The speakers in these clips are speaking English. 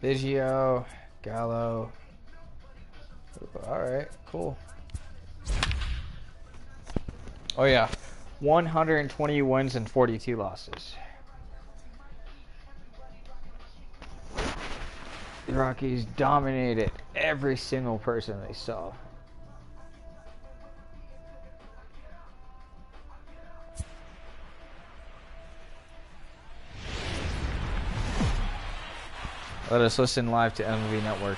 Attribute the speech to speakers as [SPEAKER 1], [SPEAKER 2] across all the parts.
[SPEAKER 1] Biggio, Gallo. All right, cool. Oh yeah, 120 wins and 42 losses. The Rockies dominated every single person they saw. Let us listen live to MLB Network.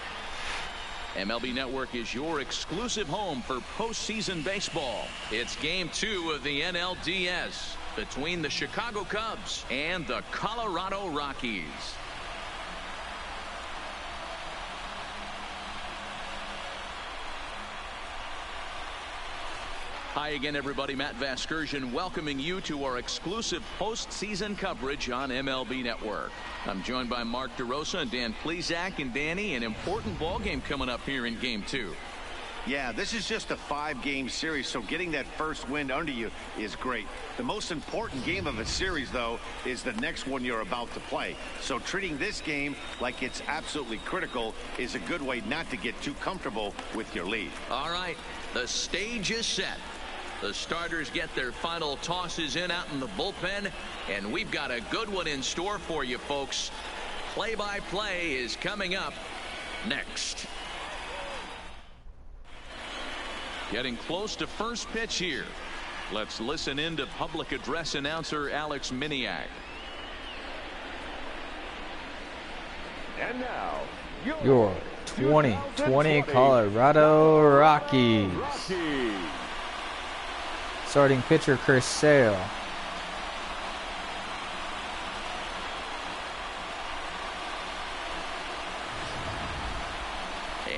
[SPEAKER 2] MLB Network is your exclusive home for postseason baseball. It's Game 2 of the NLDS between the Chicago Cubs and the Colorado Rockies. Hi again, everybody. Matt Vasgersian welcoming you to our exclusive postseason coverage on MLB Network. I'm joined by Mark DeRosa and Dan Plesac. And Danny, an important ball game coming up here in Game 2.
[SPEAKER 3] Yeah, this is just a 5-game series, so getting that first win under you is great. The most important game of a series, though, is the next one you're about to play. So treating this game like it's absolutely critical is a good way not to get too comfortable with your lead.
[SPEAKER 2] All right, the stage is set. The starters get their final tosses in out in the bullpen, and we've got a good one in store for you, folks. Play-by-play is coming up next. Getting close to first pitch here. Let's listen in to public address announcer Alex Miniak.
[SPEAKER 4] And now,
[SPEAKER 1] Your 2020 Colorado Rockies. Starting pitcher Chris Sale.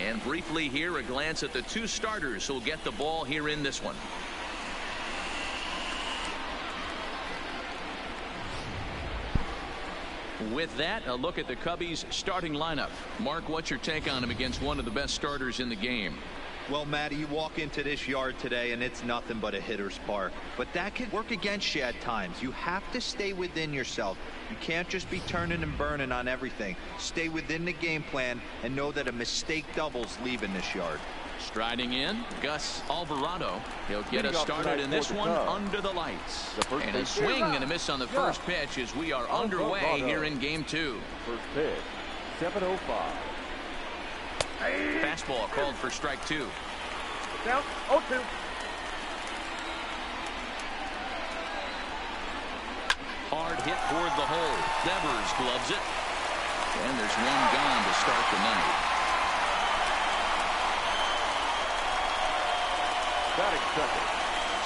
[SPEAKER 2] And briefly here, a glance at the two starters who'll get the ball here in this one. With that, a look at the Cubbies starting lineup. Mark, what's your take on him against one of the best starters in the game?
[SPEAKER 5] Well, Matty, you walk into this yard today and it's nothing but a hitter's park. But that can work against you at times. You have to stay within yourself. You can't just be turning and burning on everything. Stay within the game plan and know that a mistake doubles leaving this yard.
[SPEAKER 2] Striding in, Gus Alvarado. He'll get us started in this one under the lights. And a swing and a miss on the first pitch as we are underway here in Game 2.
[SPEAKER 4] First pitch, 7:05.
[SPEAKER 2] Fastball called for strike 2.
[SPEAKER 4] Down 0-2.
[SPEAKER 2] Hard hit toward the hole. Devers gloves it. And there's one gone to start the ninth.
[SPEAKER 4] Batting second.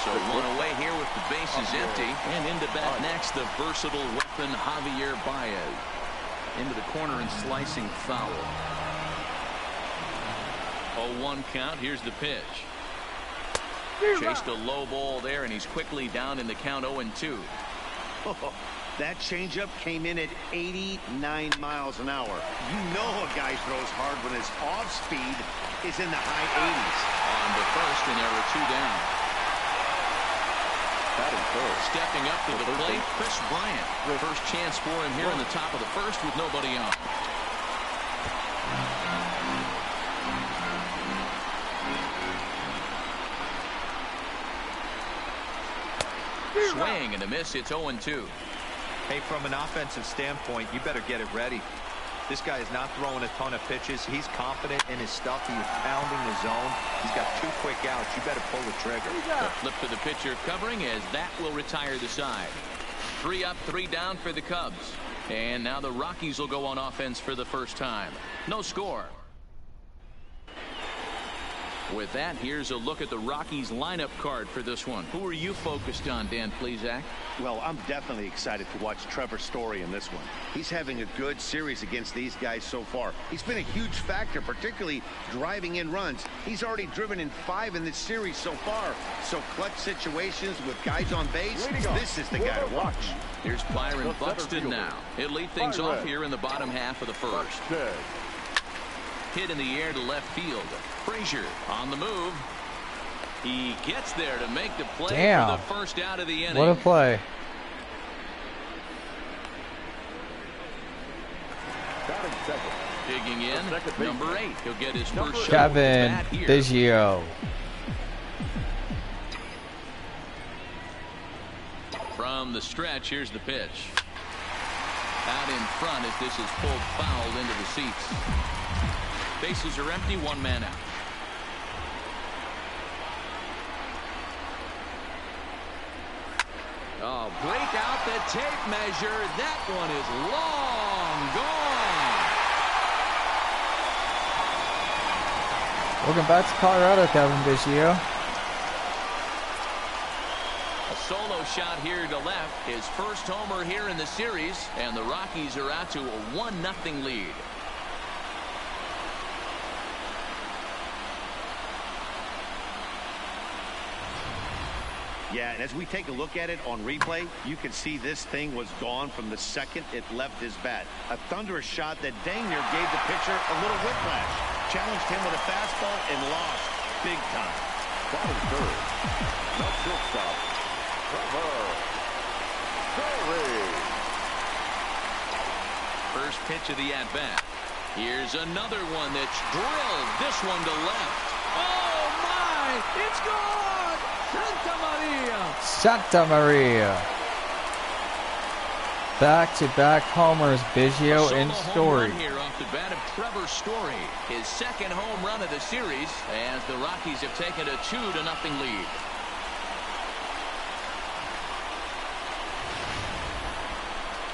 [SPEAKER 2] So one away here with the bases empty. And into bat next, the versatile weapon Javier Baez. Into the corner and slicing foul. 0-1 count. Here's the pitch. Chased a low ball there, and he's quickly down in the count 0-2.
[SPEAKER 3] That changeup came in at 89 miles an hour. You know a guy throws hard when his off speed is in the high 80s.
[SPEAKER 2] On the first, and there are 2 down.
[SPEAKER 4] Batting third.
[SPEAKER 2] Stepping up to the plate, Chris Bryant. First chance for him here in the top of the first with nobody on. Swing and a miss. It's 0-2.
[SPEAKER 5] Hey, from an offensive standpoint, you better get it ready. This guy is not throwing a ton of pitches. He's confident in his stuff. He is pounding the zone. He's got 2 quick outs. You better pull the trigger.
[SPEAKER 2] The flip to the pitcher covering as that will retire the side. 3 up, 3 down for the Cubs. And now the Rockies will go on offense for the first time. No score. With that, here's a look at the Rockies lineup card for this one. Who are you focused on, Dan Plesac?
[SPEAKER 3] Well, I'm definitely excited to watch Trevor Story in this one. He's having a good series against these guys so far. He's been a huge factor, particularly driving in runs. He's already driven in 5 in this series so far. So clutch situations with guys on base, this is the guy to watch.
[SPEAKER 2] Here's Byron Buxton now. He'll lead things off here in the bottom half of the first. Hit in the air to left field. Frazier on the move. He gets there to make the play for the first out of the inning.
[SPEAKER 1] What a play.
[SPEAKER 4] Batting second,
[SPEAKER 2] Digging in, number 8. He'll get his first shot.
[SPEAKER 1] Kevin Biggio.
[SPEAKER 2] From the stretch, here's the pitch. Out in front as this is pulled foul into the seats. Bases are empty, 1 man out. Oh, break out the tape measure. That one is long gone.
[SPEAKER 1] Welcome back to Colorado, Kevin Biggio.
[SPEAKER 2] A solo shot here to left. His first homer here in the series. And the Rockies are out to a 1-0 lead.
[SPEAKER 3] Yeah, and as we take a look at it on replay, you can see this thing was gone from the second it left his bat. A thunderous shot that dang near gave the pitcher a little whiplash. Challenged him with a fastball and lost big time.
[SPEAKER 4] Bottom third. No shortstop. Trevor Story.
[SPEAKER 2] First pitch of the at-bat. Here's another one that's drilled. This one to left. Oh, my! It's gone! Santa Maria!
[SPEAKER 1] Santa Maria. Back-to-back homers, Biggio and Story.
[SPEAKER 2] Here off the bat of Trevor Story. His second home run of the series as the Rockies have taken a 2-0 lead.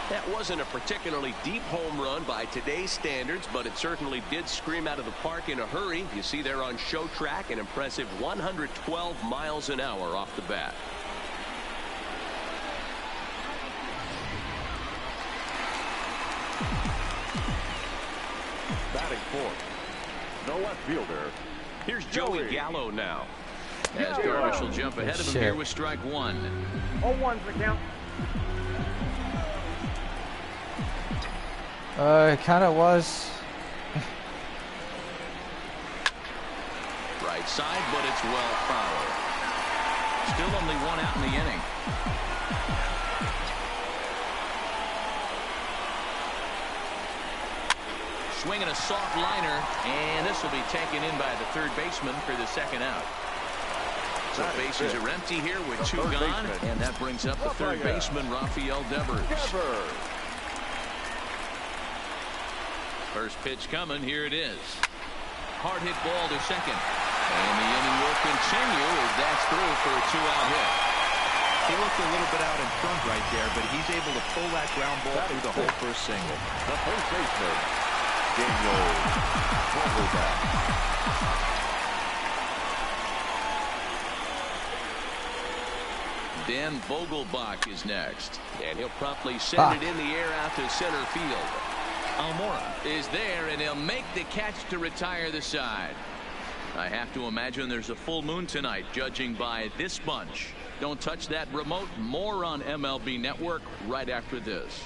[SPEAKER 6] That wasn't a particularly deep home run by today's standards, but it certainly did scream out of the park in a hurry. You see there on show track an impressive 112 miles an hour off the bat.
[SPEAKER 4] Batting fourth. No left fielder.
[SPEAKER 6] Here's Joey Gallo now.
[SPEAKER 2] As Darvish will jump ahead of him here with strike 1.
[SPEAKER 4] 0-1's the count.
[SPEAKER 1] It kind of was.
[SPEAKER 2] Right side, but it's well fouled. Still only 1 out in the inning. Swinging a soft liner, and this will be taken in by the third baseman for the second out. So bases are empty here with 2 gone, and that brings up the third baseman, Rafael Devers. First pitch coming. Here it is. Hard hit ball to second. And the inning will continue as that's through for a 2-out hit.
[SPEAKER 5] He looked a little bit out in front right there, but he's able to pull that ground ball through the hole for a single.
[SPEAKER 4] The first baseman, Daniel Vogelbach.
[SPEAKER 2] Dan Vogelbach is next. And he'll promptly send it in the air out to center field. Almora is there, and he'll make the catch to retire the side. I have to imagine there's a full moon tonight, judging by this bunch. Don't touch that remote. More on MLB Network right after this.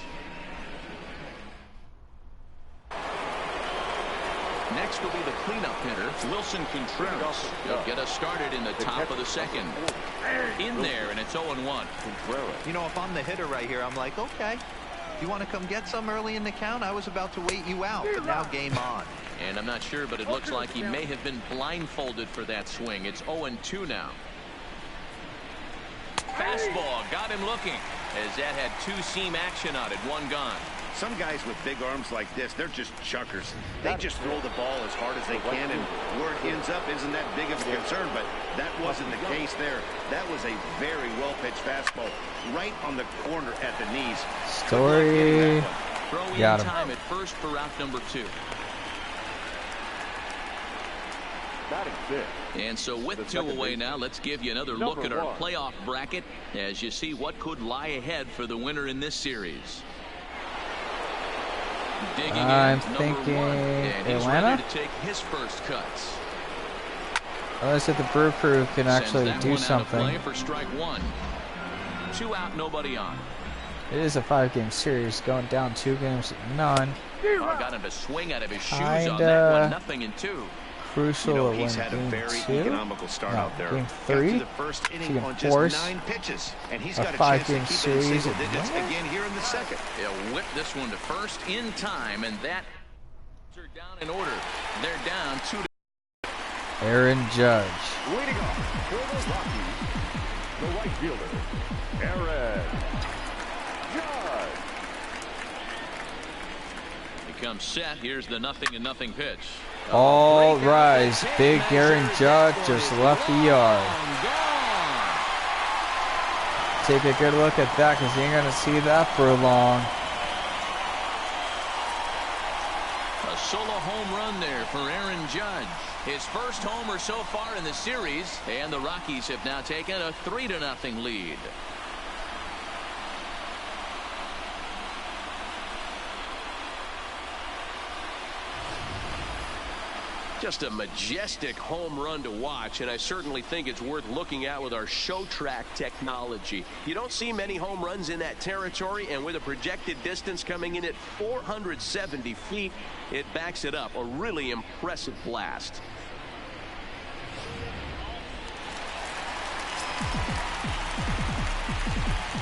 [SPEAKER 2] Next will be the cleanup hitter, Wilson Contreras. He'll get us started in the top of the second. In there, and it's 0-1.
[SPEAKER 5] You know, if I'm the hitter right here, I'm like, okay. You want to come get some early in the count? I was about to wait you out, but now game on.
[SPEAKER 2] And I'm not sure, but it looks like he may have been blindfolded for that swing. It's 0-2 now. Fastball got him looking as that had 2-seam action on it. 1 gone.
[SPEAKER 3] Some guys with big arms like this, they're just chuckers. They just throw the ball as hard as they can, and where it ends up isn't that big of a concern, but that wasn't the case there. That was a very well-pitched fastball right on the corner at the knees.
[SPEAKER 1] Story.
[SPEAKER 2] Throw in time at first for route number 2. And so with 2 away now, let's give you another look at our playoff bracket as you see what could lie ahead for the winner in this series. Digging
[SPEAKER 1] I'm
[SPEAKER 2] in,
[SPEAKER 1] thinking
[SPEAKER 2] number 1, and he's
[SPEAKER 1] Atlanta.
[SPEAKER 2] ready to take his first cuts.
[SPEAKER 1] Unless if the Brew Crew can actually
[SPEAKER 2] Sends that
[SPEAKER 1] do
[SPEAKER 2] one out of
[SPEAKER 1] something.
[SPEAKER 2] play for strike 1. 2 out, nobody on.
[SPEAKER 1] It is a 5-game series, going down 2 games to none.
[SPEAKER 2] Got him to swing out of his shoes on that one. 0-2.
[SPEAKER 1] Crucial
[SPEAKER 3] You know,
[SPEAKER 1] to
[SPEAKER 3] he's
[SPEAKER 1] win
[SPEAKER 3] had a
[SPEAKER 1] game
[SPEAKER 3] very
[SPEAKER 1] 2.
[SPEAKER 3] economical start
[SPEAKER 1] No,
[SPEAKER 3] out there.
[SPEAKER 1] game
[SPEAKER 3] Got
[SPEAKER 1] 3.
[SPEAKER 3] through the first inning
[SPEAKER 1] Game
[SPEAKER 3] on
[SPEAKER 1] 4.
[SPEAKER 3] just 9 pitches, and he's
[SPEAKER 1] A
[SPEAKER 3] got a chance to
[SPEAKER 1] 5-game
[SPEAKER 3] keep it in
[SPEAKER 1] series.
[SPEAKER 3] single digits again here in the second.
[SPEAKER 2] He'll whip this one to first in time, and that Third down in order. They're down 2 to
[SPEAKER 1] Aaron Judge.
[SPEAKER 4] Leading off for the Rockies, the right fielder, Aaron Judge.
[SPEAKER 2] He comes set. Here's the 0-0 pitch.
[SPEAKER 1] All rise. Big Aaron Judge just left the yard. Take a good look at that because you ain't going to see that for long.
[SPEAKER 2] A solo home run there for Aaron Judge. His first homer so far in the series, and the Rockies have now taken a 3-0 lead. Just a majestic home run to watch, and I certainly think it's worth looking at with our show track technology. You don't see many home runs in that territory, and with a projected distance coming in at 470 feet, it backs it up. A really impressive blast.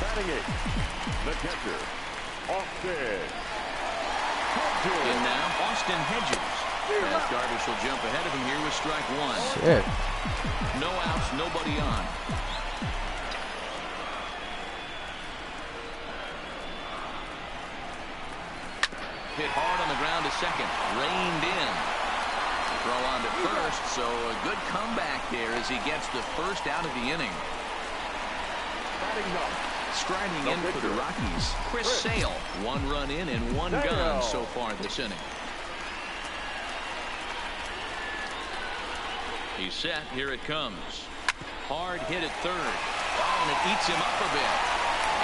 [SPEAKER 4] Batting it, the catcher, Austin.
[SPEAKER 2] In now, Austin Hedges. As Darvish will jump ahead of him here with strike 1.
[SPEAKER 1] Shit.
[SPEAKER 2] No outs, nobody on. Hit hard on the ground to second. Reined in. Throw on to first, so a good comeback there as he gets the first out of the inning. Striding in for the Rockies, Chris Sale. 1 run in and 1 gun so far this inning. He's set. Here it comes. Hard hit at third. Oh, and it eats him up a bit.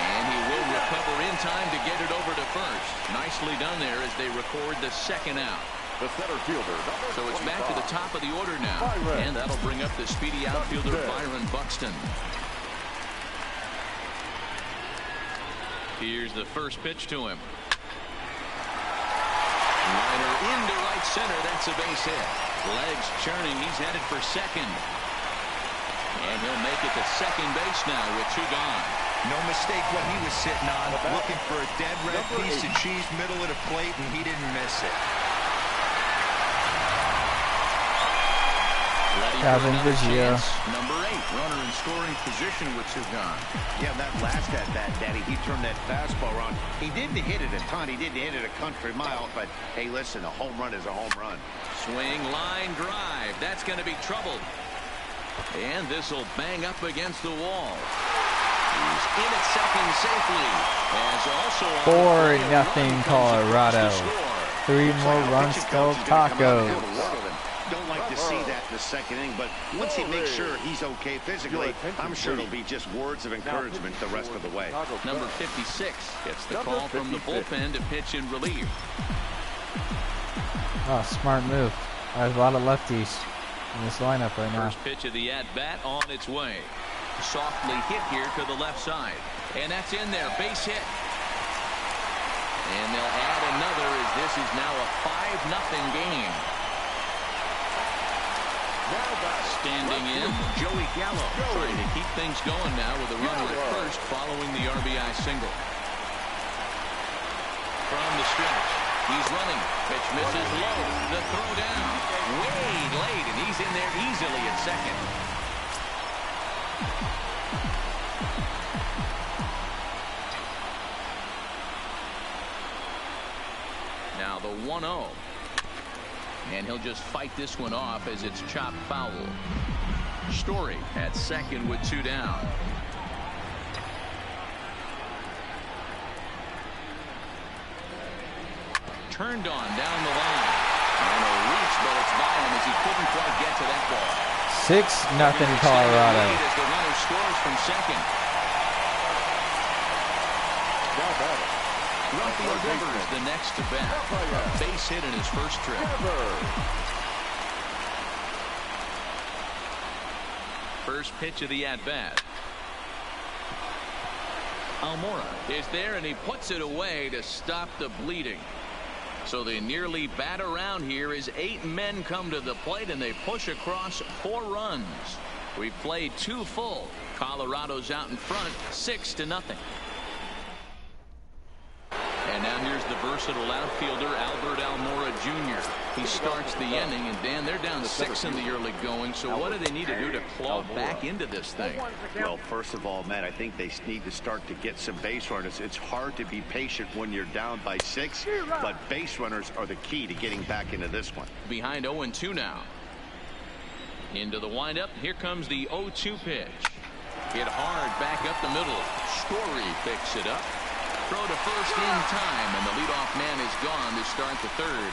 [SPEAKER 2] And he will recover in time to get it over to first. Nicely done there as they record the second out.
[SPEAKER 4] The center fielder.
[SPEAKER 2] So it's back to the top of the order now. And that'll bring up the speedy outfielder Byron Buxton. Here's the first pitch to him. Liner into right center. That's a base hit. Legs churning. He's headed for second. And he'll make it to second base now with 2 gone.
[SPEAKER 5] No mistake what he was sitting on. Looking for a dead red piece of cheese middle of the plate, and he didn't miss it.
[SPEAKER 1] Kevin Vigio.
[SPEAKER 2] Number 8, runner in scoring position with 2 gone.
[SPEAKER 3] Yeah, that last at bat, Daddy, he turned that fastball around. He didn't hit it a ton. He didn't hit it a country mile. But, hey, listen, a home run is a home run.
[SPEAKER 2] Swing, line, drive. That's going to be troubled. And this will bang up against the wall. He's in at second safely. As also
[SPEAKER 1] 4-0 Colorado. 3 more runs till Tacos.
[SPEAKER 3] Don't like to see that in the second inning, but once he makes sure he's okay physically, I'm sure it'll be just words of encouragement the rest of the way.
[SPEAKER 2] Number 56 gets the call from the bullpen to pitch in relief.
[SPEAKER 1] Oh, smart move. There's a lot of lefties in this lineup right now.
[SPEAKER 2] First pitch of the at-bat on its way. Softly hit here to the left side. And that's in there. Base hit. And they'll add another as this is now a 5-0 game. Standing in, Joey Gallo trying to keep things going now with a runner at first following the RBI single. From the stretch, he's running. Pitch misses low. The throw down. Way late, and he's in there easily at second. Now the 1-0. And he'll just fight this one off as it's chopped foul. Story at second with 2 down. Turned on down the line. And a reach, but it's by him as he couldn't quite get to that ball.
[SPEAKER 1] 6-0 Colorado.
[SPEAKER 2] As the runner scores from second. Rafael Devers the next to bat. A base hit in his first trip. First pitch of the at-bat. Almora is there, and he puts it away to stop the bleeding. So they nearly bat around here as 8 men come to the plate, and they push across 4 runs. We've played 2 full. Colorado's out in front, 6-0. And now here's the versatile outfielder Albert Almora Jr. He starts the inning, and Dan, they're down 6 in the early going. So what do they need to do to claw back into this thing?
[SPEAKER 3] Well, first of all, Matt, I think they need to start to get some base runners. It's hard to be patient when you're down by 6, but base runners are the key to getting back into this one.
[SPEAKER 2] Behind 0-2 now. Into the windup. Here comes the 0-2 pitch. Hit hard back up the middle. Story picks it up. Throw to first in time, and the leadoff man is gone to start the third.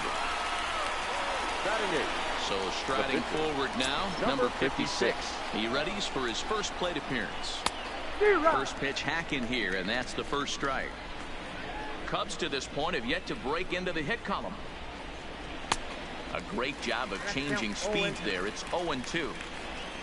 [SPEAKER 2] So striding forward now, number 56. He readies for his first plate appearance. First pitch hack in here, and that's the first strike. Cubs to this point have yet to break into the hit column. A great job of changing speeds there. It's 0-2.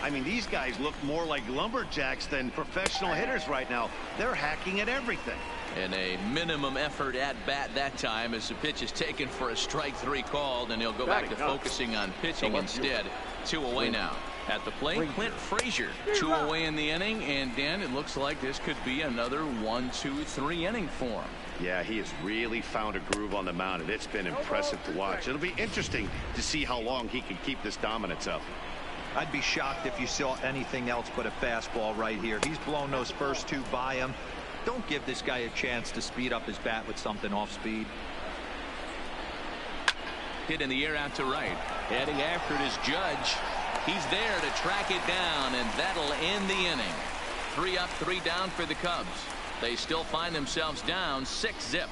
[SPEAKER 3] I mean, these guys look more like lumberjacks than professional hitters right now. They're hacking at everything.
[SPEAKER 2] And a minimum effort at bat that time as the pitch is taken for a strike 3 called, and he'll go back to focusing on pitching instead. 2 away now. At the plate, Clint Frazier. 2 away in the inning, and Dan, it looks like this could be another 1-2-3 inning for him.
[SPEAKER 3] Yeah, he has really found a groove on the mound, and it's been impressive to watch. It'll be interesting to see how long he can keep this dominance up.
[SPEAKER 5] I'd be shocked if you saw anything else but a fastball right here. He's blown those first 2 by him. Don't give this guy a chance to speed up his bat with something off speed.
[SPEAKER 2] Hit in the air out to right. Heading after it is Judge. He's there to track it down, and that'll end the inning. 3 up, 3 down for the Cubs. They still find themselves down 6-zip.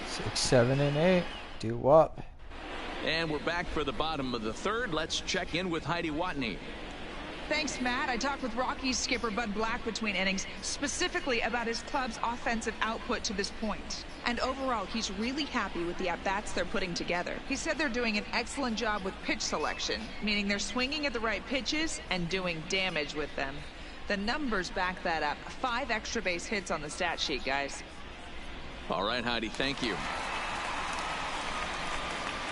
[SPEAKER 1] 6, 7, and 8. Do up.
[SPEAKER 2] And we're back for the bottom of the third. Let's check in with Heidi Watney.
[SPEAKER 7] Thanks, Matt. I talked with Rockies skipper Bud Black between innings, specifically about his club's offensive output to this point. And overall, he's really happy with the at-bats they're putting together. He said they're doing an excellent job with pitch selection, meaning they're swinging at the right pitches and doing damage with them. The numbers back that up. 5 extra base hits on the stat sheet, guys.
[SPEAKER 2] All right, Heidi, thank you.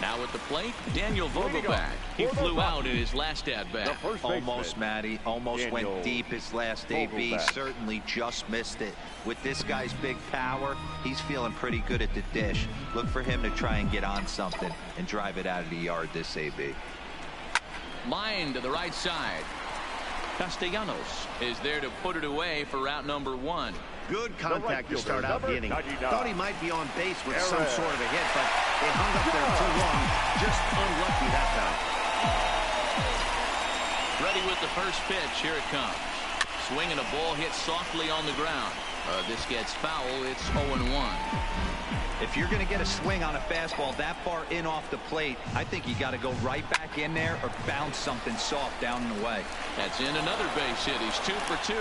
[SPEAKER 2] Now at the plate, Daniel Vogelbach. He flew out in his last at-bat.
[SPEAKER 5] Almost, Matty. Almost went deep his last AB. Certainly just missed it. With this guy's big power, he's feeling pretty good at the dish. Look for him to try and get on something and drive it out of the yard this AB.
[SPEAKER 2] Line to the right side. Castellanos is there to put it away for route number 1.
[SPEAKER 3] Good contact to start out the inning. Thought he might be on base with some sort of a hit, but they hung up there too long. Just unlucky that time.
[SPEAKER 2] Ready with the first pitch. Here it comes. Swinging a ball hit softly on the ground. This gets foul. It's 0-1.
[SPEAKER 5] If you're going to get a swing on a fastball that far in off the plate, I think you got to go right back in there or bounce something soft down and away.
[SPEAKER 2] That's in another base hit. He's 2 for 2.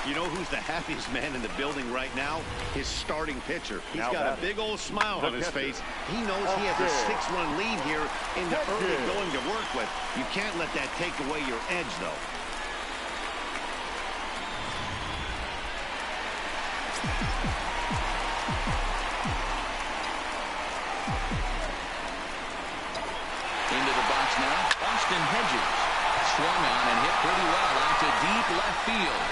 [SPEAKER 3] You know who's the happiest man in the building right now? His starting pitcher. He's got a big old smile on his face. He knows he has a 6-run lead here in the early going to work with. You can't let that take away your edge, though.
[SPEAKER 2] Into the box now. Austin Hedges swung on and hit pretty well out to deep left field.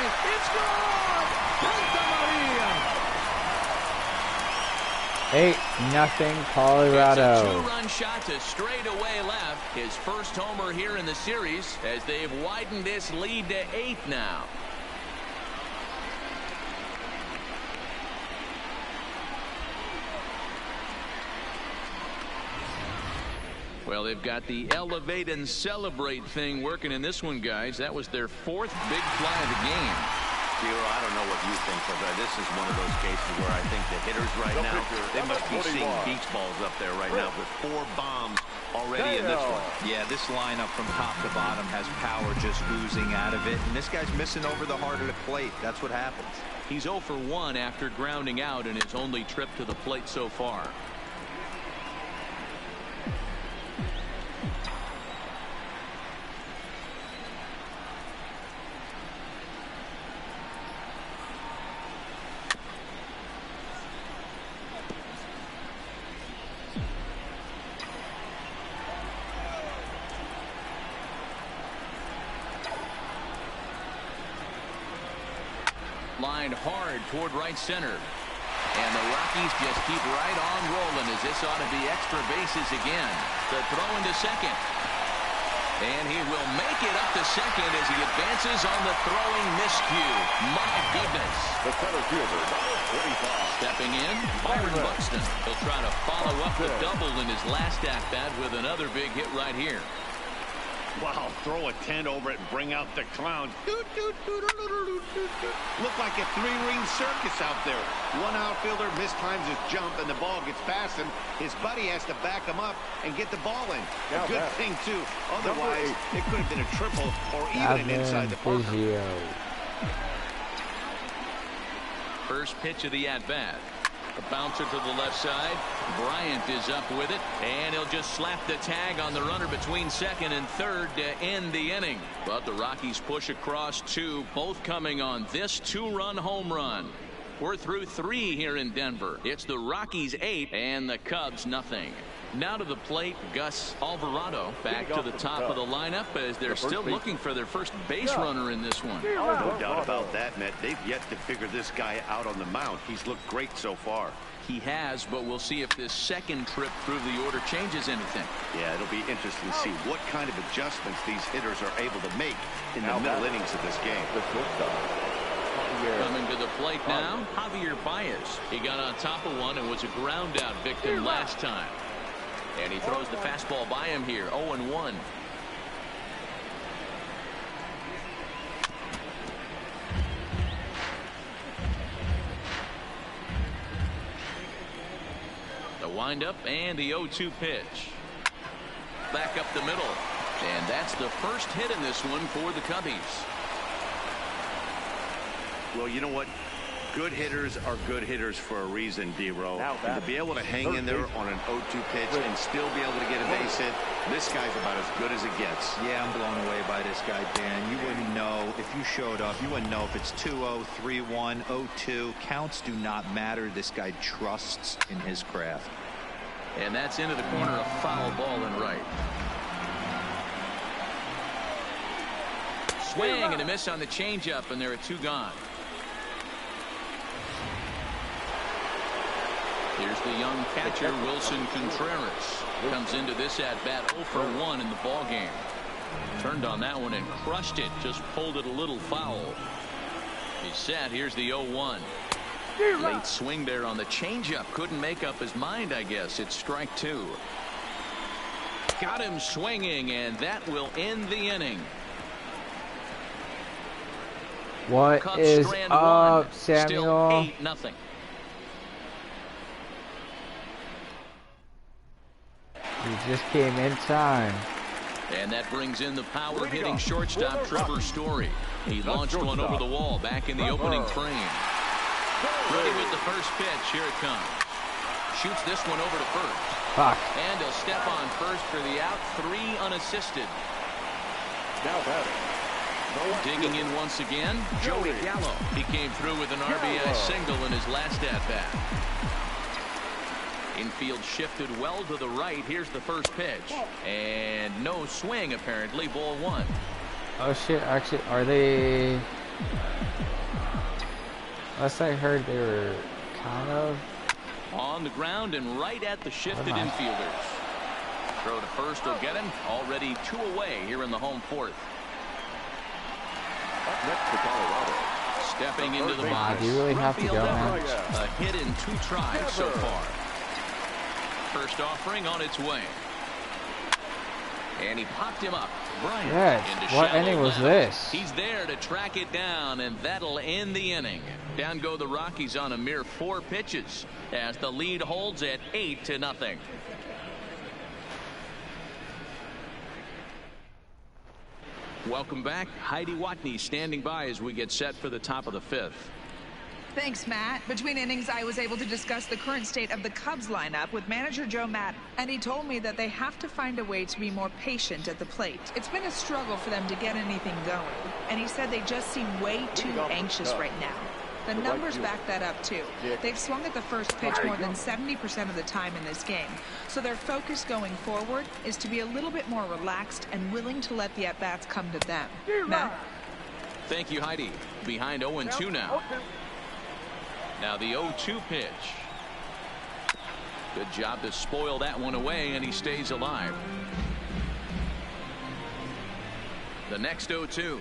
[SPEAKER 2] It's gone! Santa Maria!
[SPEAKER 1] 8-0 Colorado.
[SPEAKER 2] It's a 2-run shot to straightaway left. His first homer here in the series as they've widened this lead to 8 now. Well, they've got the elevate and celebrate thing working in this one, guys. That was their 4th big fly of the game.
[SPEAKER 3] Giro, I don't know what you think, but this is one of those cases where I think the hitters right now, they must be seeing beach balls up there right now with 4 bombs already in this one.
[SPEAKER 5] Yeah, this lineup from top to bottom has power just oozing out of it, and this guy's missing over the heart of the plate. That's what happens.
[SPEAKER 2] He's 0 for 1 after grounding out in his only trip to the plate so far. Lined hard toward right center. And the Rockies just keep right on rolling as this ought to be extra bases again. The throw into second. And he will make it up to second as he advances on the throwing miscue. My goodness.
[SPEAKER 4] The center fielder, number 45.
[SPEAKER 2] Stepping in, Byron Buxton. He'll try to follow up the double in his last at-bat with another big hit right here.
[SPEAKER 3] Wow, throw a tent over it and bring out the clowns. Look like a three-ring circus out there. One outfielder mistimes his jump and the ball gets past him. His buddy has to back him up and get the ball in. A good thing, too. Otherwise, it could have been a triple or even an inside the park.
[SPEAKER 2] First pitch of the at-bat. A bouncer to the left side. Bryant is up with it, and he'll just slap the tag on the runner between second and third to end the inning. But the Rockies push across two, both coming on this two-run home run. We're through three here in Denver. It's the Rockies 8 and the Cubs nothing. Now to the plate, Gus Alvarado back to the top of the lineup as they're still looking for their first base runner in this one.
[SPEAKER 3] No doubt about that, Matt. They've yet to figure this guy out on the mound. He's looked great so far.
[SPEAKER 2] He has, but we'll see if this second trip through the order changes anything.
[SPEAKER 3] Yeah, it'll be interesting to see what kind of adjustments these hitters are able to make in the middle innings of this game.
[SPEAKER 2] Coming to the plate now, Javier Baez. He got on top of one and was a ground out victim last time. And he throws the fastball by him here, 0-1. The windup and the 0-2 pitch. Back up the middle. And that's the first hit in this one for the Cubbies.
[SPEAKER 3] Well, you know what? Good hitters are good hitters for a reason, D-Row. And to be able to hang in there on an 0-2 pitch and still be able to get a base hit, this guy's about as good as it gets.
[SPEAKER 5] Yeah, I'm blown away by this guy, Dan. You wouldn't know if you showed up. You wouldn't know if it's 2-0, 3-1, 0-2. Counts do not matter. This guy trusts in his craft.
[SPEAKER 2] And that's into the corner, a foul ball and right. Swing and a miss on the changeup, and there are two gone. Here's the young catcher, Wilson Contreras. Comes into this at-bat 0 for 1 in the ball game. Turned on that one and crushed it. Just pulled it a little foul. He's set. Here's the 0-1. Late swing there on the changeup. Couldn't make up his mind, I guess. It's strike two. Got him swinging, and that will end the inning.
[SPEAKER 1] What
[SPEAKER 2] Cubs
[SPEAKER 1] is
[SPEAKER 2] strand
[SPEAKER 1] up,
[SPEAKER 2] one.
[SPEAKER 1] Samuel?
[SPEAKER 2] Still 8-0.
[SPEAKER 1] He just came in time.
[SPEAKER 2] And that brings in the power-hitting shortstop Trevor Story. He launched one over the wall back in the opening frame. Ready with the first pitch. Here it comes. Shoots this one over to first.
[SPEAKER 1] Fuck.
[SPEAKER 2] And he'll step on first for the out. 3 unassisted.
[SPEAKER 4] Now batting.
[SPEAKER 2] Digging in once again, Joey Gallo. He came through with an RBI single in his last at-bat. Infield shifted well to the right. Here's the first pitch. And no swing, apparently. Ball 1.
[SPEAKER 1] Oh, shit. Actually, are they... Last I heard, they were kind of...
[SPEAKER 2] On the ground and right at the shifted infielders. Throw to first will get him. Already 2 away here in the home fourth.
[SPEAKER 4] Up next to Colorado.
[SPEAKER 2] Stepping into the box.
[SPEAKER 1] Do you really have to go, man?
[SPEAKER 2] A hit in 2 tries so far. First offering on its way. And he popped him up. Bryant.
[SPEAKER 1] Yes. What inning was this?
[SPEAKER 2] He's there to track it down, and that'll end the inning. Down go the Rockies on a mere 4 pitches as the lead holds at 8-0. Welcome back. Heidi Watney standing by as we get set for the top of the 5th.
[SPEAKER 7] Thanks, Matt. Between innings, I was able to discuss the current state of the Cubs lineup with manager Joe Madden, and he told me that they have to find a way to be more patient at the plate. It's been a struggle for them to get anything going, and he said they just seem way too anxious right now. The numbers back that up, too. They've swung at the first pitch more than 70% of the time in this game, so their focus going forward is to be a little bit more relaxed and willing to let the at-bats come to them. Matt?
[SPEAKER 2] Thank you, Heidi. Behind 0-2 now. Now the 0-2 pitch. Good job to spoil that one away, and he stays alive. The next 0-2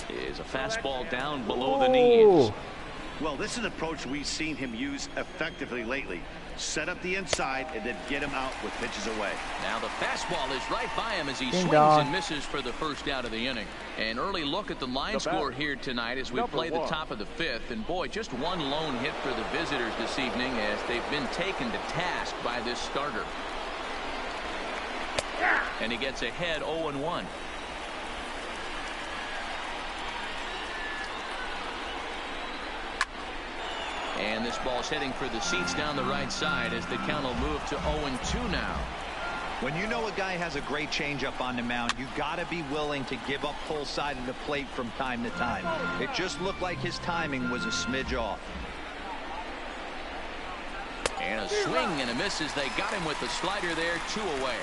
[SPEAKER 2] is a fastball down below the knees.
[SPEAKER 3] Well, this is an approach we've seen him use effectively lately. Set up the inside and then get him out with pitches away.
[SPEAKER 2] Now the fastball is right by him as he
[SPEAKER 1] Ding
[SPEAKER 2] swings
[SPEAKER 1] dong.
[SPEAKER 2] and misses for the first out of the inning. An early look at the line score here tonight as we play the top of the fifth. And boy, just one lone hit for the visitors this evening as they've been taken to task by this starter. And he gets ahead 0-1. And this ball's heading for the seats down the right side as the count will move to 0-2 now.
[SPEAKER 5] When you know a guy has a great changeup on the mound, you got to be willing to give up pull side of the plate from time to time. It just looked like his timing was a smidge off.
[SPEAKER 2] And a swing and a miss as they got him with the slider there, 2 away.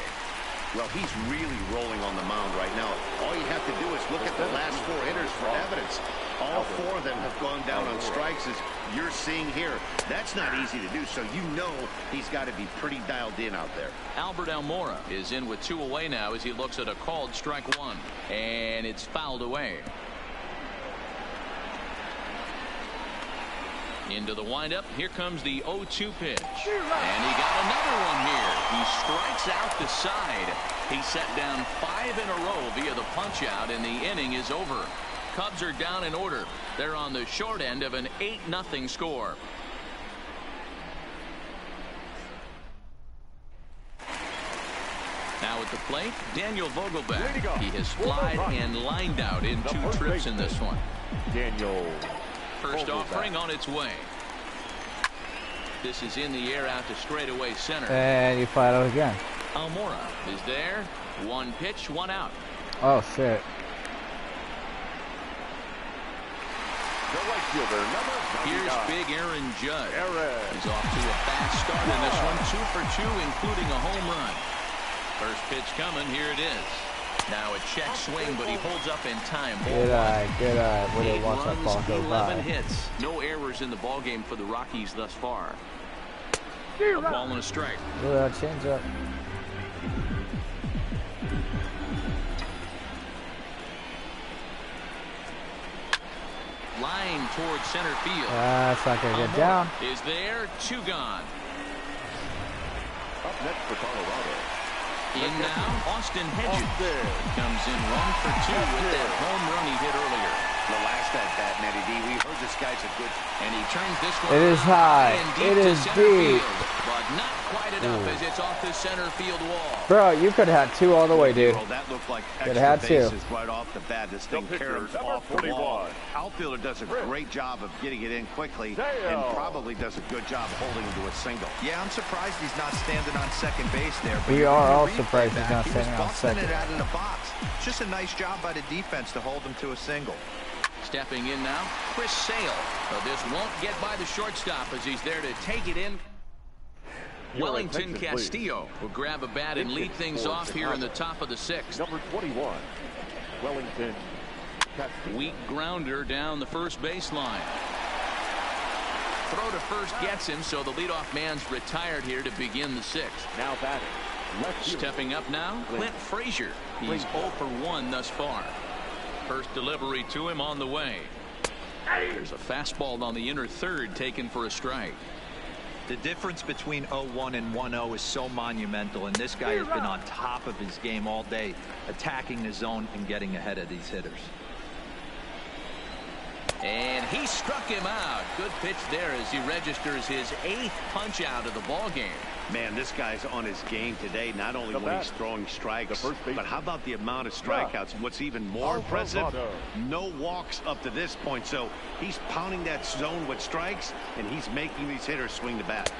[SPEAKER 3] Well, he's really rolling on the mound right now. All you have to do is look at the last 4 hitters for evidence. All 4 of them have gone down on strikes as you're seeing here. That's not easy to do, so you know he's got to be pretty dialed in out there.
[SPEAKER 2] Albert Almora is in with 2 away now as he looks at a called strike 1. And it's fouled away. Into the windup. Here comes the 0-2 pitch. And he got another one here. He strikes out the side. He set down 5 in a row via the punch out, and the inning is over. Cubs are down in order. They're on the short end of an 8-0 score. Now at the plate, Daniel Vogelbach. He has flied and lined out in 2 trips in this one.
[SPEAKER 4] Daniel.
[SPEAKER 2] First offering on its way. This is in the air out to straightaway center.
[SPEAKER 1] And you fly it out again.
[SPEAKER 2] Almora is there. 1 pitch, 1 out.
[SPEAKER 1] Oh, shit.
[SPEAKER 4] The right fielder, number 99.
[SPEAKER 2] Here's big Aaron Judge.
[SPEAKER 4] Aaron.
[SPEAKER 2] He's off to a fast start in this one. 2 for 2, including a home run. First pitch coming. Here it is. Now a check swing, but he holds up in time.
[SPEAKER 1] Good eye, good eye. When they watch that ball go
[SPEAKER 2] 11
[SPEAKER 1] by.
[SPEAKER 2] hits. No errors in the ball game for the Rockies thus far. A ball and a strike.
[SPEAKER 1] Look at that change up.
[SPEAKER 2] Line towards center field.
[SPEAKER 1] That's not going to get down.
[SPEAKER 2] Is there. 2 gone.
[SPEAKER 4] Up next for Colorado.
[SPEAKER 2] In now, Austin Hedges comes in 1 for 2 with that home run he hit earlier.
[SPEAKER 3] The last at bat, Matty D, we heard this guy's a good...
[SPEAKER 2] And he turns this one.
[SPEAKER 1] It is high.
[SPEAKER 2] And deep
[SPEAKER 1] It
[SPEAKER 2] to
[SPEAKER 1] is
[SPEAKER 2] center
[SPEAKER 1] deep.
[SPEAKER 2] field, but not quite enough as it's off the center field wall.
[SPEAKER 1] Bro, you could have had 2 all the way, dude.
[SPEAKER 3] Well, that looked like
[SPEAKER 1] Could've
[SPEAKER 3] extra
[SPEAKER 1] had 2.
[SPEAKER 3] bases right off the bat. This thing
[SPEAKER 4] The pitcher,
[SPEAKER 3] carries
[SPEAKER 4] number
[SPEAKER 3] off the wall.
[SPEAKER 4] 41.
[SPEAKER 3] Outfielder does a great job of getting it in quickly and probably does a good job holding him to a single.
[SPEAKER 5] Yeah, I'm surprised he's not standing on second base there. But
[SPEAKER 1] We
[SPEAKER 5] you
[SPEAKER 1] are
[SPEAKER 5] can
[SPEAKER 1] all
[SPEAKER 5] replay
[SPEAKER 1] surprised he's
[SPEAKER 5] back.
[SPEAKER 1] not standing on
[SPEAKER 5] He was busting
[SPEAKER 1] second.
[SPEAKER 5] it out of the box. It's just a nice job by the defense to hold him to a single.
[SPEAKER 2] Stepping in now, Chris Sale. But this won't get by the shortstop as he's there to take it in.
[SPEAKER 4] Your
[SPEAKER 2] Wellington
[SPEAKER 4] attention,
[SPEAKER 2] Castillo will grab a bat and lead things off here in the top of the 6th.
[SPEAKER 4] Number 21. Wellington. Castillo.
[SPEAKER 2] Weak grounder down the first baseline. Throw to first gets him, so the leadoff man's retired here to begin the 6th.
[SPEAKER 4] Now batting. Left fielder.
[SPEAKER 2] Stepping up now, Clint Frazier. He's 0 for 1 thus far. First delivery to him on the way. There's a fastball on the inner third taken for a strike.
[SPEAKER 5] The difference between 0-1 and 1-0 is so monumental, and this guy has been on top of his game all day, attacking the zone and getting ahead of these hitters.
[SPEAKER 2] And he struck him out. Good pitch there as he registers his 8th punch out of the ball game.
[SPEAKER 3] Man, this guy's on his game today, not only
[SPEAKER 4] The
[SPEAKER 3] when
[SPEAKER 4] bat.
[SPEAKER 3] he's throwing strikes,
[SPEAKER 4] The first baseman.
[SPEAKER 3] but how about the amount of strikeouts? What's even more impressive, no walks up to this point. So he's pounding that zone with strikes, and he's making these hitters swing the bat.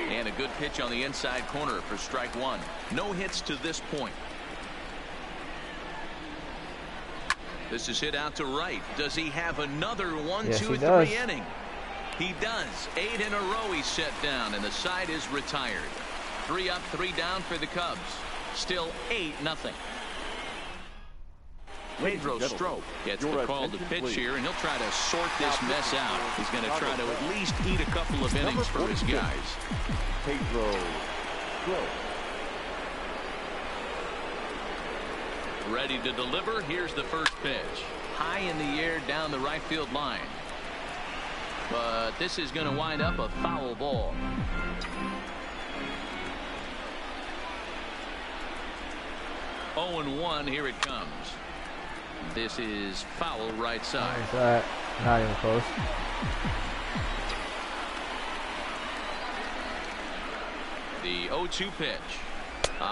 [SPEAKER 2] And a good pitch on the inside corner for strike 1. No hits to this point. This is hit out to right. Does he have another 1,
[SPEAKER 1] Yes,
[SPEAKER 2] 2,
[SPEAKER 1] he does.
[SPEAKER 2] 3 inning? He does. 8 in a row he's set down, and the side is retired. 3 up, 3 down for the Cubs. Still 8-0. Pedro Strop gets the call to pitch here, and he'll try to sort this mess out. He's going to try to at least eat a couple of innings for his guys.
[SPEAKER 4] Pedro Strop.
[SPEAKER 2] Ready to deliver. Here's the first pitch. High in the air down the right field line. But this is going to wind up a foul ball. 0-1, here it comes. This is foul right side.
[SPEAKER 1] Is that not even close?
[SPEAKER 2] The 0-2 pitch.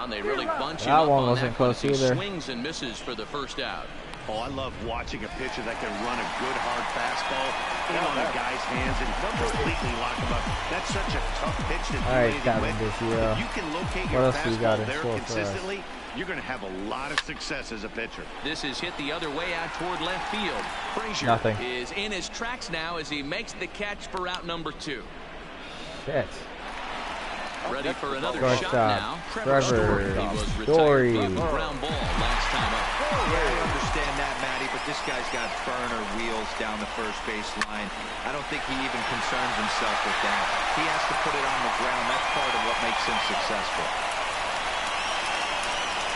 [SPEAKER 2] They really bunch him
[SPEAKER 1] That
[SPEAKER 2] up
[SPEAKER 1] one
[SPEAKER 2] on
[SPEAKER 1] wasn't
[SPEAKER 2] that
[SPEAKER 1] close
[SPEAKER 2] one. He
[SPEAKER 1] either.
[SPEAKER 2] swings and misses for the first out.
[SPEAKER 3] Oh, I love watching a pitcher that can run a good hard fastball in on the guy's hands and completely lock him up. That's such a tough pitch to do
[SPEAKER 1] All right,
[SPEAKER 3] anything with.
[SPEAKER 1] Gavin,
[SPEAKER 3] If you can locate
[SPEAKER 1] what
[SPEAKER 3] your
[SPEAKER 1] else do you got
[SPEAKER 3] fastball
[SPEAKER 1] in
[SPEAKER 3] there
[SPEAKER 1] store for us?
[SPEAKER 3] consistently, you're going to have a lot of success as a pitcher.
[SPEAKER 2] This is hit the other way out toward left field. Frazier
[SPEAKER 1] Nothing.
[SPEAKER 2] is in his tracks now as he makes the catch for out number 2.
[SPEAKER 1] Shit.
[SPEAKER 2] Ready for another shot
[SPEAKER 1] Shortstop.
[SPEAKER 2] now.
[SPEAKER 1] Trevor
[SPEAKER 2] Story. He was
[SPEAKER 1] Story.
[SPEAKER 2] retired by a ground ball last time up.
[SPEAKER 5] Yeah, I understand that, Matty, but this guy's got burner wheels down the first base line. I don't think he even concerns himself with that. He has to put it on the ground. That's part of what makes him successful.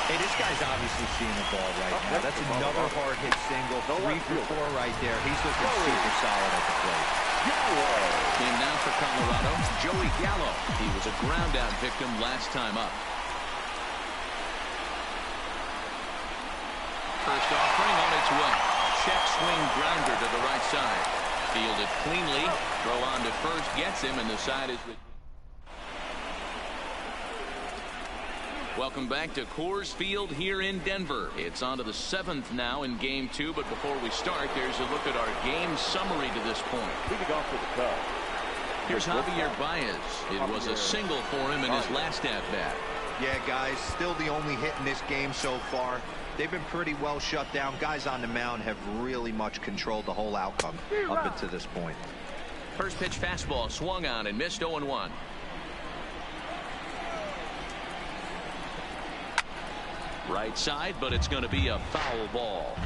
[SPEAKER 5] Hey, this guy's obviously seeing the ball right now. That's another hard hit single. 3 for 4 right there. He's looking super solid at the plate.
[SPEAKER 2] In now for Colorado, Joey Gallo. He was a ground out victim last time up. First offering on its way. Check swing grounder to the right side. Fielded cleanly. Throw on to first gets him, and the side is with. Welcome back to Coors Field here in Denver. It's on to the 7th now in Game 2, but before we start, there's a look at our game summary to this point.
[SPEAKER 4] Leading off for the Cubs.
[SPEAKER 2] Here's Javier Baez. It was a single for him in his last at-bat.
[SPEAKER 5] Yeah, guys, still the only hit in this game so far. They've been pretty well shut down. Guys on the mound have really much controlled the whole outcome up until this point.
[SPEAKER 2] First pitch fastball swung on and missed 0-1. Right side, but it's going to be a foul ball.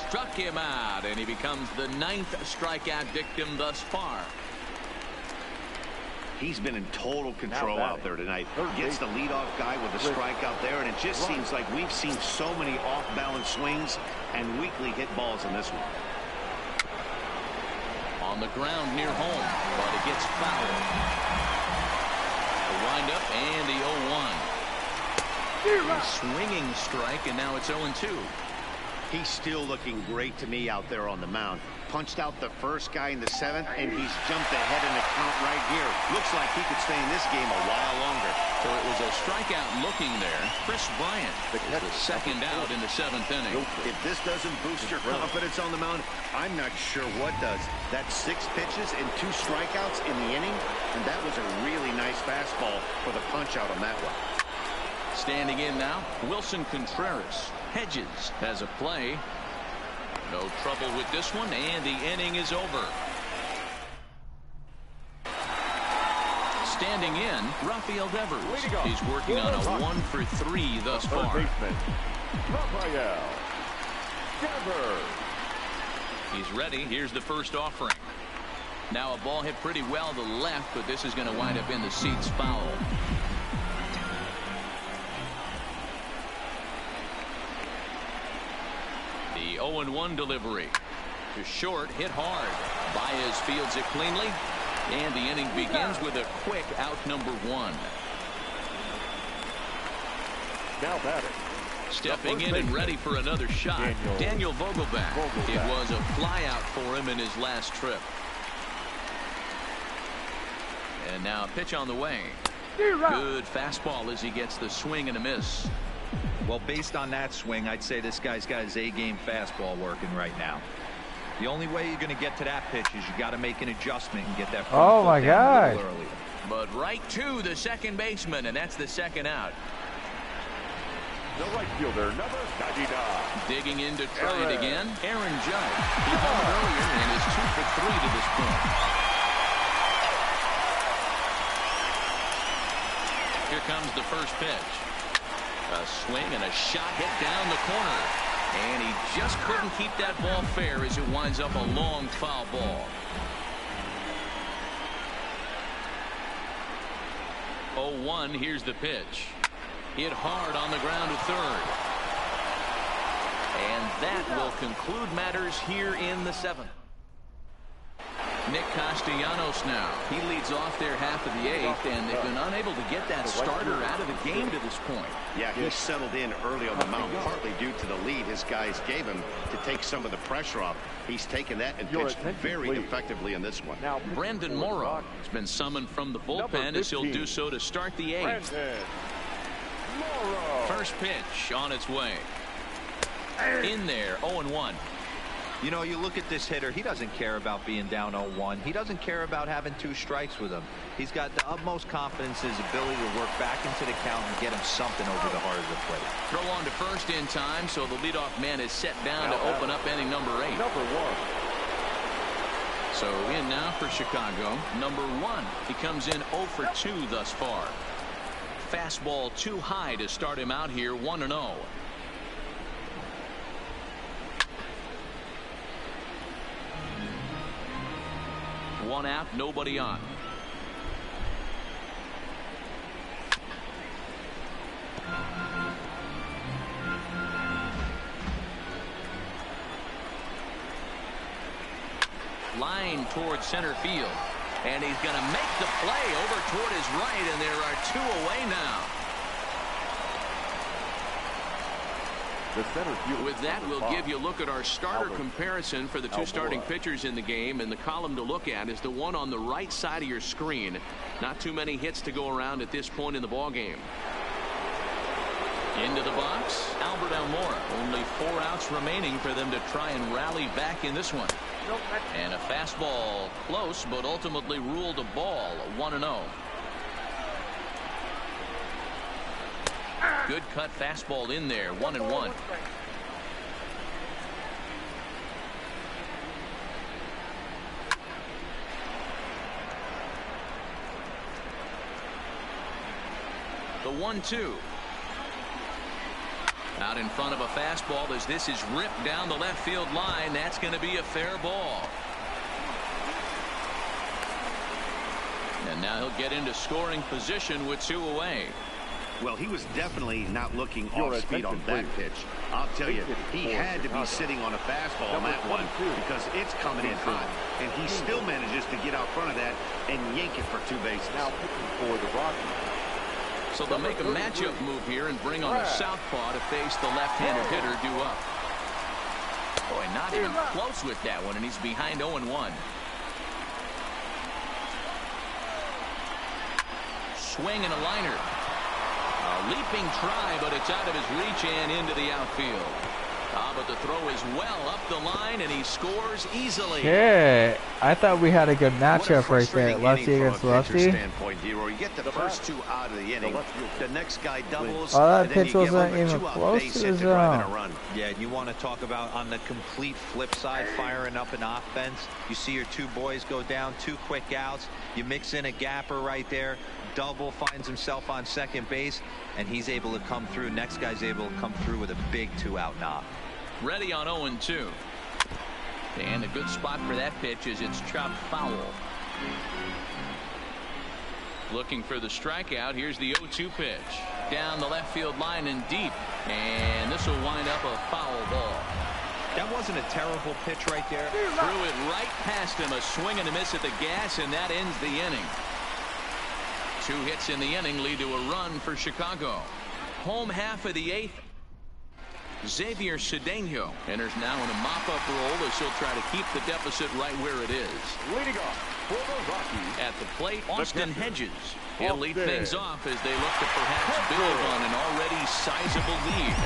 [SPEAKER 2] Struck him out, and he becomes the 9th strikeout victim thus far.
[SPEAKER 3] He's been in total control out there tonight. Gets the leadoff guy with a strikeout there, and it just seems like we've seen so many off-balance swings and weakly hit balls in this one.
[SPEAKER 2] On the ground near home, but it gets fouled. The windup and the 0-1. Swinging strike, and now it's 0-2.
[SPEAKER 3] He's still looking great to me out there on the mound. Punched out the first guy in the 7th, and he's jumped ahead in the count right here. Looks like he could stay in this game a while longer.
[SPEAKER 2] So it was a strikeout looking there. Chris Bryant is the second out in the 7th inning.
[SPEAKER 3] If this doesn't boost your confidence on the mound, I'm not sure what does. That's 6 pitches and 2 strikeouts in the inning, and that was a really nice fastball for the punch out on that one.
[SPEAKER 2] Standing in now, Wilson Contreras. Hedges has a play. No trouble with this one, and the inning is over. Standing in, Rafael Devers. He's working on a 1 for 3 thus far.
[SPEAKER 4] Rafael Devers.
[SPEAKER 2] He's ready. Here's the first offering. Now a ball hit pretty well to the left, but this is going to wind up in the seats foul. The 0-1 delivery. To short, hit hard. Baez fields it cleanly. And the inning begins with a quick out number 1.
[SPEAKER 4] Now batting.
[SPEAKER 2] Stepping in and ready for another shot, Daniel Vogelback. It was a flyout for him in his last trip. And now a pitch on the way. Good fastball as he gets the swing and a miss.
[SPEAKER 5] Well, based on that swing, I'd say this guy's got his A-game fastball working right now. The only way you're going to get to that pitch is you got to make an adjustment and get that front
[SPEAKER 1] Oh
[SPEAKER 5] foot
[SPEAKER 1] my
[SPEAKER 5] down a
[SPEAKER 1] God.
[SPEAKER 5] little earlier.
[SPEAKER 2] But right to the second baseman, and that's the second out.
[SPEAKER 4] The right fielder, number 99.
[SPEAKER 2] Digging in to try it again, Aaron Judge. He homered earlier and is 2 for 3 to this point. Here comes the first pitch. A swing and a shot hit down the corner. And he just couldn't keep that ball fair as it winds up a long foul ball. 0-1, here's the pitch. Hit hard on the ground to third. And that will conclude matters here in the 7th. Nick Castellanos now. He leads off their half of the 8th, and they've been unable to get that starter out of the game to this point.
[SPEAKER 3] Yeah, he settled in early on the mound, partly due to the lead his guys gave him to take some of the pressure off. He's taken that and pitched very effectively in this one.
[SPEAKER 2] Brandon Morrow has been summoned from the bullpen as he'll do so to start the 8th. First pitch on its way. In there, 0-1.
[SPEAKER 5] You know, you look at this hitter, he doesn't care about being down 0-1. He doesn't care about having 2 strikes with him. He's got the utmost confidence in his ability to work back into the count and get him something over the heart of the plate.
[SPEAKER 2] Throw on to first in time, so the leadoff man is set down to open up inning number 8. So in now for Chicago, number 1. He comes in 0 for 2 thus far. Fastball too high to start him out here, 1-0. 1 out, nobody on. Line towards center field. And he's going to make the play over toward his right, and there are 2 away now. With that, we'll give you a look at our starter comparison for the 2 starting pitchers in the game, and the column to look at is the one on the right side of your screen. Not too many hits to go around at this point in the ball game. Into the box, Albert Almora. Only 4 outs remaining for them to try and rally back in this one. And a fastball close, but ultimately ruled a ball, 1-0. Good cut fastball in there, 1-1. The 1-2. Out in front of a fastball as this is ripped down the left field line. That's going to be a fair ball. And now he'll get into scoring position with 2 away.
[SPEAKER 3] Well, he was definitely not looking off speed on that pitch. I'll tell you, he had to be sitting on a fastball on that one because it's coming in hot. And he still manages to get out front of that and yank it for 2 bases.
[SPEAKER 4] Now pitching for the Rockies.
[SPEAKER 2] So they'll make a matchup move here and bring on a southpaw to face the left-handed hitter due up. Boy, not even close with that one, and he's behind 0-1. Swing and a liner. A leaping try, but it's out of his reach and into the outfield. But the throw is well up the line, and he scores easily.
[SPEAKER 1] Yeah, I thought we had a good matchup right there. Lefty against lefty.
[SPEAKER 3] You get the first 2 out of the inning. The next guy doubles.
[SPEAKER 1] Oh, that pitch wasn't even close to the zone.
[SPEAKER 5] Yeah, you want to talk about on the complete flip side, firing up an offense. You see your 2 boys go down, 2 quick outs. You mix in a gapper right there. Double, finds himself on second base, and he's able to come through. Next guy's able to come through with a big 2-out knock.
[SPEAKER 2] Ready on 0-2. And a good spot for that pitch as it's chopped foul. Looking for the strikeout. Here's the 0-2 pitch. Down the left field line and deep. And this will wind up a foul ball.
[SPEAKER 5] That wasn't a terrible pitch right there.
[SPEAKER 2] Threw it right past him. A swing and a miss at the gas, and that ends the inning. 2 hits in the inning lead to a run for Chicago. Home half of the 8th. Xavier Cedeno enters now in a mop-up role as he'll try to keep the deficit right where it is.
[SPEAKER 4] Leading off for the Rockies.
[SPEAKER 2] At the plate, Austin Hedges. He'll lead things off as they look to perhaps build on an already sizable lead.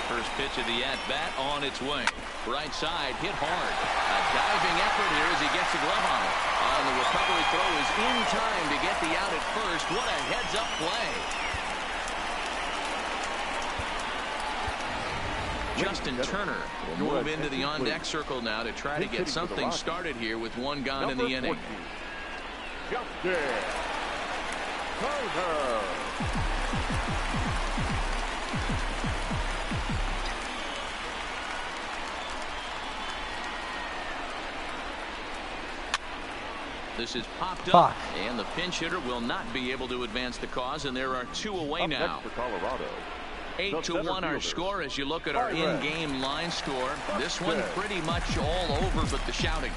[SPEAKER 2] First pitch of the at-bat on its way. Right side, hit hard. A diving effort here as he gets a glove on it. The recovery throw is in time to get the out at first. What a heads-up play. Justin Turner will move into the on-deck circle now to try to get something started here with 1 gone in the inning.
[SPEAKER 4] Justin Turner.
[SPEAKER 2] This is popped
[SPEAKER 1] Fuck.
[SPEAKER 2] up, and the pinch hitter will not be able to advance the cause, and there are 2 away
[SPEAKER 4] Up
[SPEAKER 2] now.
[SPEAKER 4] next for Colorado.
[SPEAKER 2] 8-1 our score as you look at our in-game line score. This one pretty much all over but the shouting.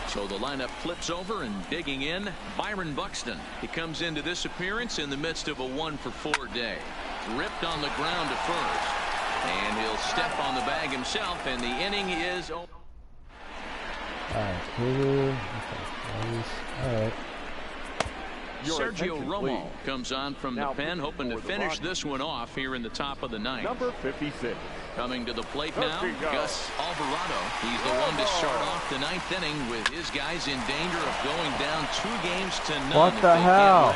[SPEAKER 2] So the lineup flips over, and digging in, Byron Buxton. He comes into this appearance in the midst of a 1-for-4 day. Ripped on the ground to first, and he'll step on the bag himself, and the inning is over.
[SPEAKER 1] Alright.
[SPEAKER 2] Sergio Romo comes on from the pen, hoping to finish this one off here in the top of the ninth.
[SPEAKER 4] Number 56.
[SPEAKER 2] Coming to the plate now, Gus Alvarado. He's the one to start off the ninth inning with his guys in danger of going down 2 games to none.
[SPEAKER 1] What the hell?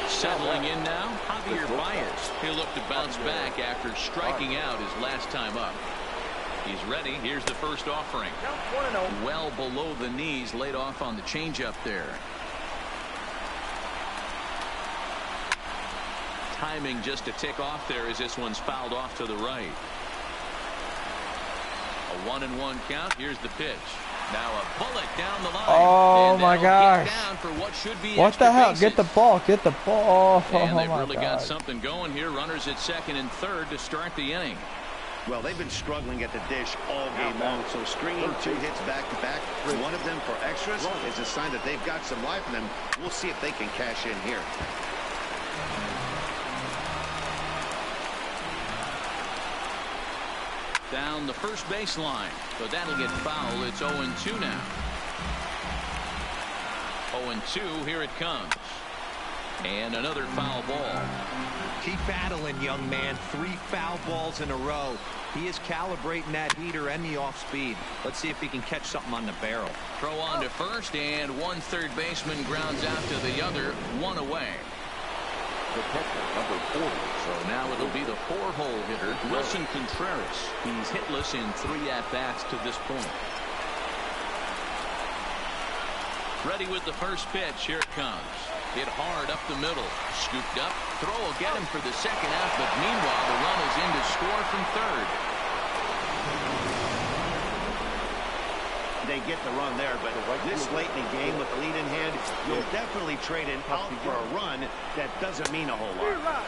[SPEAKER 2] Settling in now, Javier Baez. He'll look to bounce back after striking out his last time up. He's ready. Here's the first offering. Well below the knees, laid off on the changeup there. Timing just a tick off there as this one's fouled off to the right. A 1-1 count. Here's the pitch. Now a bullet down the line.
[SPEAKER 1] Oh my gosh.
[SPEAKER 2] Down for
[SPEAKER 1] what the hell?
[SPEAKER 2] Bases.
[SPEAKER 1] Get the ball. Get the ball.
[SPEAKER 2] And they've
[SPEAKER 1] my
[SPEAKER 2] really
[SPEAKER 1] God.
[SPEAKER 2] got something going here. Runners at second and third to start the inning.
[SPEAKER 3] Well, they've been struggling at the dish all game long, so stringing 2 hits back-to-back, one of them for extras, is a sign that they've got some life in them. We'll see if they can cash in here.
[SPEAKER 2] Down the first baseline, so that'll get foul. It's 0-2 now. 0-2, here it comes. And another foul ball.
[SPEAKER 5] Keep battling, young man. 3 foul balls in a row. He is calibrating that heater and the off speed. Let's see if he can catch something on the barrel.
[SPEAKER 2] Throw on to first, and one third baseman grounds out to the other. 1 away.
[SPEAKER 4] Number 40.
[SPEAKER 2] So now it'll be the 4-hole hitter, Wilson Contreras. He's hitless in 3 at-bats to this point. Ready with the first pitch. Here it comes. Hit hard up the middle. Scooped up. Throw will get him for the second out, but meanwhile the run is in to score from third.
[SPEAKER 3] They get the run there, but this late in the game with the lead in hand, you'll definitely trade an out for a run that doesn't mean a whole lot.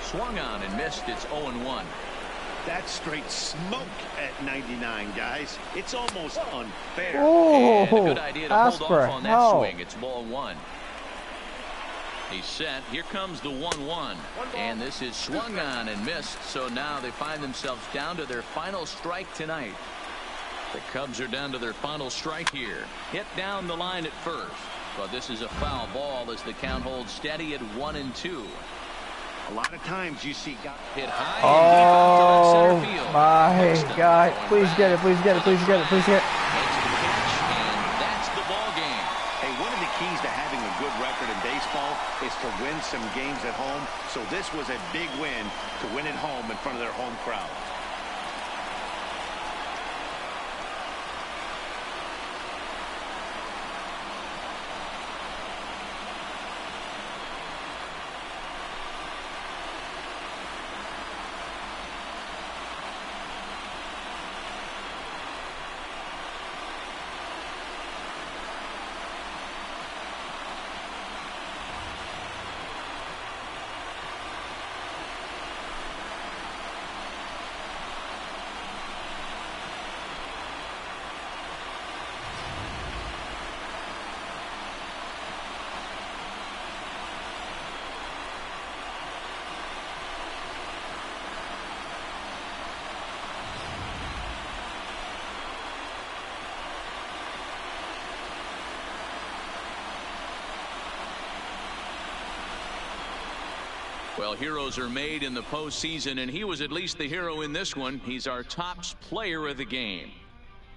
[SPEAKER 2] Swung on and missed. It's 0-1.
[SPEAKER 3] That's straight smoke at 99, guys. It's almost unfair.
[SPEAKER 1] Oh,
[SPEAKER 2] and a good idea to hold off on that swing. It's ball 1. He's set. Here comes the 1-1. And this is swung on and missed. So now they find themselves down to their final strike tonight. The Cubs are down to their final strike here. Hit down the line at first. But this is a foul ball as the count holds steady at 1-2.
[SPEAKER 3] A lot of times you see guys
[SPEAKER 2] hit high.
[SPEAKER 1] Oh
[SPEAKER 2] and deep out to right center field.
[SPEAKER 1] my God. Please get it. Please get it. Please get it. Please get it.
[SPEAKER 2] Makes the catch, and that's the ball game.
[SPEAKER 3] Hey, one of the keys to having a good record in baseball is to win some games at home. So this was a big win to win at home in front of their home crowd.
[SPEAKER 2] Well, heroes are made in the postseason, and he was at least the hero in this one. He's our top player of the game.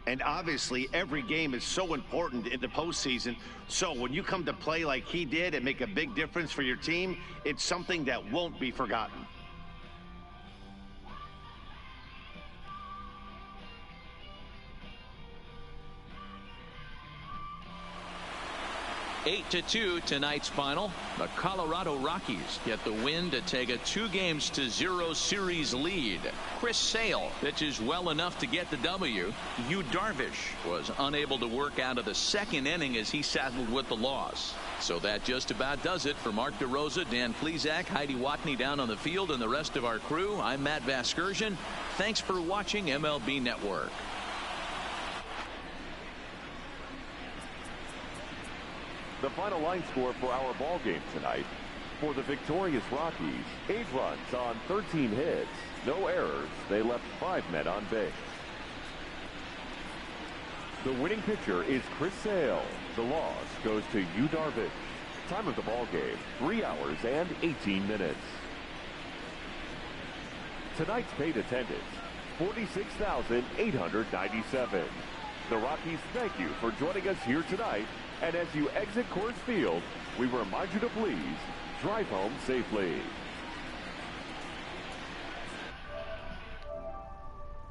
[SPEAKER 3] And obviously, every game is so important in the postseason. So when you come to play like he did and make a big difference for your team, it's something that won't be forgotten.
[SPEAKER 2] 8-2 tonight's final. The Colorado Rockies get the win to take a 2-0 series lead. Chris Sale pitches well enough to get the W. Yu Darvish was unable to work out of the second inning as he saddled with the loss. So that just about does it for Mark DeRosa, Dan Plesac, Heidi Watney down on the field, and the rest of our crew. I'm Matt Vasgersian. Thanks for watching MLB Network.
[SPEAKER 4] The final line score for our ball game tonight. For the victorious Rockies, 8 runs on 13 hits, no errors. They left 5 men on base. The winning pitcher is Chris Sale. The loss goes to Yu Darvish. Time of the ball game, 3 hours and 18 minutes. Tonight's paid attendance, 46,897. The Rockies thank you for joining us here tonight. And as you exit Coors Field, we remind you to please drive home safely.